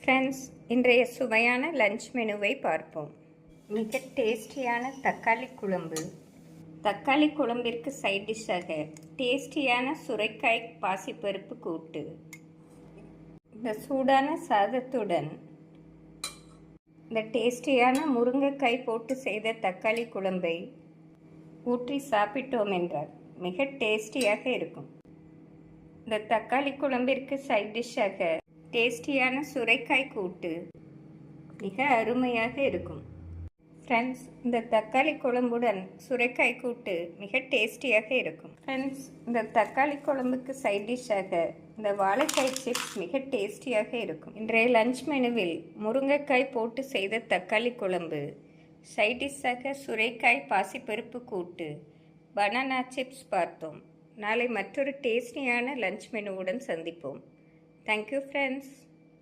Friends, இன்றைய சுவையான lunch மெனுவை பார்ப்போம். மிக டேஸ்டியான தக்காளி குழம்பு. தக்காளி குழம்பிற்கு சைட் டிஷ்ஷாக டேஸ்டியான சுரைக்காய் பாசிப்பருப்பு கூட்டு. இந்த சூடான சாதத்துடன் இந்த டேஸ்டியான முருங்கைக்காய் போட்டு செய்த தக்காளி குழம்பை ஊற்றி சாப்பிட்டோம் என்றால் மிக டேஸ்டியாக இருக்கும். இந்த தக்காளி குழம்பிற்கு சைட் டிஷ்ஷாக டேஸ்டியான சுரைக்காய் கூட்டு மிக அருமையாக இருக்கும். ஃப்ரெண்ட்ஸ், இந்த தக்காளி குழம்புடன் சுரைக்காய் கூட்டு மிக டேஸ்டியாக இருக்கும். ஃப்ரெண்ட்ஸ், இந்த தக்காளி குழம்புக்கு சைட் டிஷ்ஷாக இந்த வாழைக்காய் சிப்ஸ் மிக டேஸ்டியாக இருக்கும். இன்றைய லஞ்ச் மெனுவில் முருங்கைக்காய் போட்டு செய்த தக்காளி குழம்பு, சைட் டிஷ்ஷாக சுரைக்காய் பாசிப்பருப்பு கூட்டு, பனானா சிப்ஸ் பார்த்தோம். நாளை மற்றொரு டேஸ்டியான லஞ்ச் மெனுவுடன் சந்திப்போம். Thank you, friends.